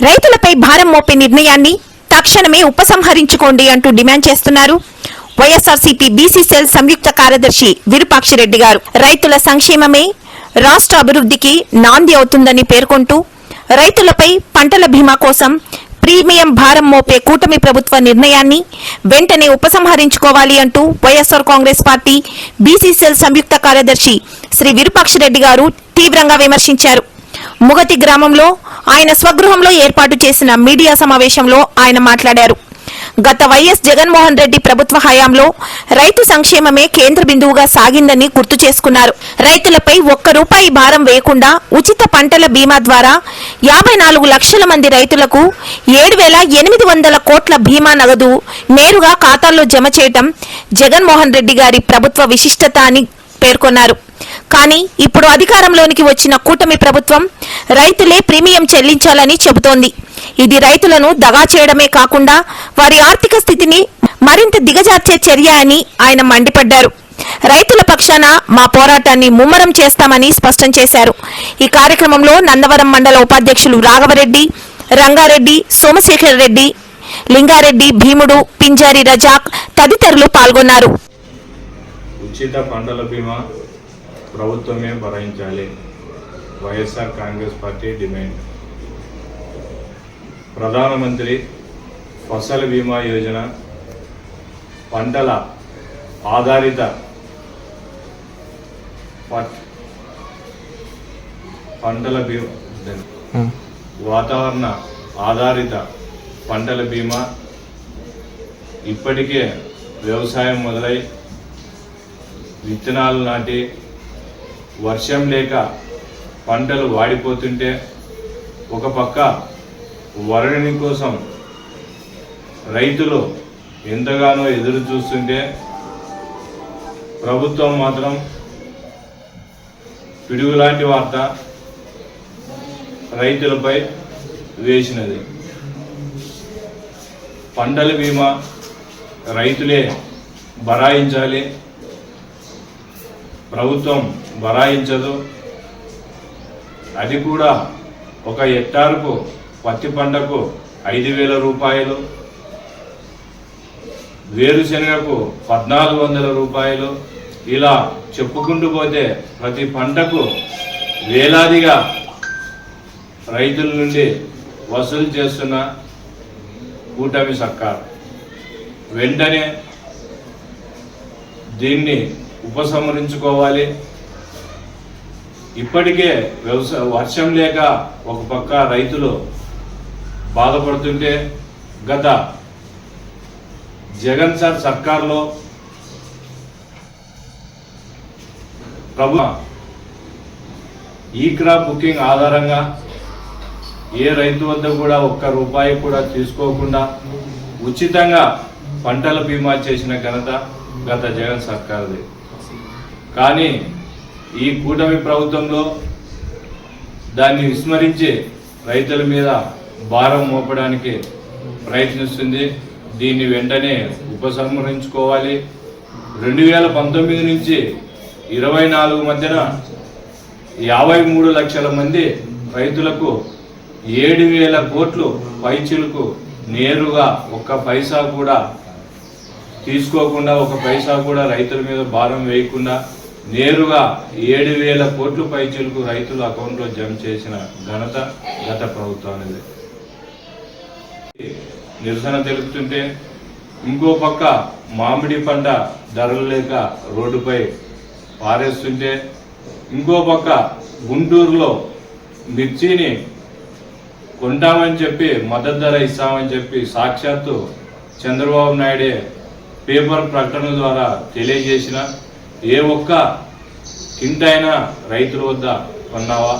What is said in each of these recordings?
రైతులపై భారం మోపే నిర్ణయాన్ని తక్షణమే ఉపసంహరించుకోండి అంటూ డిమాండ్ చేస్తున్నారు వైఎస్ఆర్సీపీ బీసీ సెల్ సంయుక్త కార్యదర్శి విరూపాక్షిరెడ్డి గారు. రైతుల సంక్షేమమే రాష్ట్ర అభివృద్ధికి నాంది అవుతుందని పేర్కొంటూ రైతులపై పంటల బీమా కోసం ప్రీమియం భారం మోపే కూటమి ప్రభుత్వ నిర్ణయాన్ని వెంటనే ఉపసంహరించుకోవాలి అంటూ YSR Congress party BC cell సంయుక్త కార్యదర్శి శ్రీ విరూపాక్షిరెడ్డి గారు తీవ్రంగా విమర్శించారు. ముగతి గ్రామంలో ఆయన స్వగృహంలో ఏర్పాటు చేసిన మీడియా సమావేశంలో ఆయన మాట్లాడారు. గత వైఎస్ జగన్మోహన్ రెడ్డి ప్రభుత్వ హయాంలో రైతు సంక్షేమమే కేంద్ర బిందువుగా సాగిందని గుర్తు చేసుకున్నారు. రైతులపై ఒక్క రూపాయి భారం వేయకుండా ఉచిత పంటల బీమా ద్వారా 54 లక్షల మంది రైతులకు 7,800 కోట్ల బీమా నగదు నేరుగా ఖాతాల్లో జమ చేయటం జగన్మోహన్ రెడ్డి గారి ప్రభుత్వ విశిష్టత అని పేర్కొన్నారు. కానీ ఇప్పుడు అధికారంలోనికి వచ్చిన కూటమి ప్రభుత్వం రైతులే ప్రీమియం చెల్లించాలని చెబుతోంది. ఇది రైతులను దగా చేయడమే కాకుండా వారి ఆర్థిక స్థితిని మరింత దిగజార్చే చర్య అని ఆయన మండిపడ్డారు. రైతుల పక్షాన మా పోరాటాన్ని ముమ్మరం చేస్తామని స్పష్టం చేశారు. ఈ కార్యక్రమంలో నందవరం మండల ఉపాధ్యక్షులు రాఘవరెడ్డి, రంగారెడ్డి, సోమశేఖర్ రెడ్డి, లింగారెడ్డి, భీముడు, పింజారి రజాక్ తదితరులు పాల్గొన్నారు. ఉచిత పంటల బీమా ప్రభుత్వమే భరించాలి. YSR Congress party demand. ప్రధానమంత్రి ఫసల్ బీమా యోజన పంటల ఆధారిత పంటల బీమా వాతావరణ ఆధారిత పంటల బీమా ఇప్పటికే వ్యవసాయం మొదలై విత్తనాలు నాటి వర్షం లేక పంటలు వాడిపోతుంటే ఒక పక్క వరుణి కోసం రైతులు ఎంతగానో ఎదురు చూస్తుంటే ప్రభుత్వం మాత్రం పిడుగులాంటి వార్త రైతులపై వేసినది. పంటల బీమా రైతులే భరాయించాలి, ప్రభుత్వం భరాయించదు. అది కూడా ఒక హెక్టారుకు పత్తి పంటకు 5,000 రూపాయలు, వేరుశనగకు 1,400 రూపాయలు, ఇలా చెప్పుకుంటూ పోతే ప్రతి పంటకు వేలాదిగా రైతుల నుండి వసూలు చేస్తున్న కూటమి సర్కార్ వెంటనే దీన్ని ఉపసంహరించుకోవాలి. ఇప్పటికే వర్షం లేక ఒక పక్క రైతులు బాధపడుతుంటే గత జగన్ సార్ సర్కార్లో ఈ క్రాప్ బుకింగ్ ఆధారంగా ఏ రైతు వద్ద కూడా ఒక్క రూపాయి కూడా తీసుకోకుండా ఉచితంగా పంటల బీమా చేసిన ఘనత గత జగన్ సర్కార్ది. కానీ ఈ కూటమి ప్రభుత్వంలో దాన్ని విస్మరించి రైతుల మీద భారం మోపడానికి ప్రయత్నిస్తుంది. దీన్ని వెంటనే ఉపసంహరించుకోవాలి. 2019 నుంచి 24 మధ్యన 53 లక్షల మంది రైతులకు 7,000 కోట్లు పైచిలకు నేరుగా ఒక్క పైసా కూడా తీసుకోకుండా, ఒక పైసా కూడా రైతుల మీద భారం వేయకుండా నేరుగా 7,000 కోట్లు పైచిలకు రైతుల అకౌంట్లో జమ చేసిన ఘనత గత ప్రభుత్వానిది. నిరసన తెలుపుతుంటే ఇంకో పక్క మామిడి పంట ధరలు లేక రోడ్డుపై పారేస్తుంటే, ఇంకో పక్క గుంటూరులో మిర్చిని కొంటామని చెప్పి మద్దతు ధర ఇస్తామని చెప్పి సాక్షాత్తు చంద్రబాబు నాయుడే పేపర్ ప్రకటన ద్వారా తెలియజేసిన ఏ ఒక్క కింటైనా రైతుల వద్ద కొన్నావా,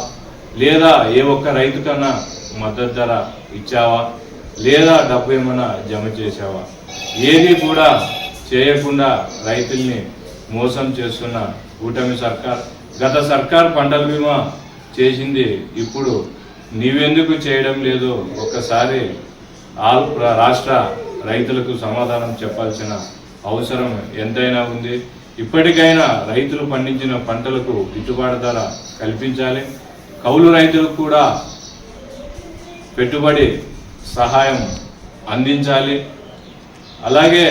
లేదా ఏ ఒక్క రైతు కన్నా మద్దతు ధర ఇచ్చావా, లేదా డబ్బు ఏమైనా జమ చేసావా? ఏది కూడా చేయకుండా రైతుల్ని మోసం చేస్తున్న కూటమి సర్కార్. గత సర్కార్ పంటల బీమా చేసింది, ఇప్పుడు నీవెందుకు చేయడం లేదు? ఒక్కసారి రాష్ట్ర రైతులకు సమాధానం చెప్పాల్సిన అవసరం ఎంతైనా ఉంది. ఇప్పటికైనా రైతులు పండించిన పంటలకు గిట్టుబాటు ధర కల్పించాలి. కౌలు రైతులకు కూడా పెట్టుబడి సహాయం అందించాలి. అలాగే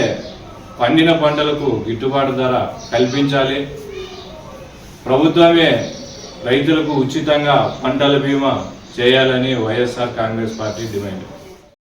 పండిన పంటలకు గిట్టుబాటు ధర కల్పించాలి. ప్రభుత్వమే రైతులకు ఉచితంగా పంటల బీమా చేయాలని వైఎస్ఆర్ కాంగ్రెస్ పార్టీ డిమాండ్.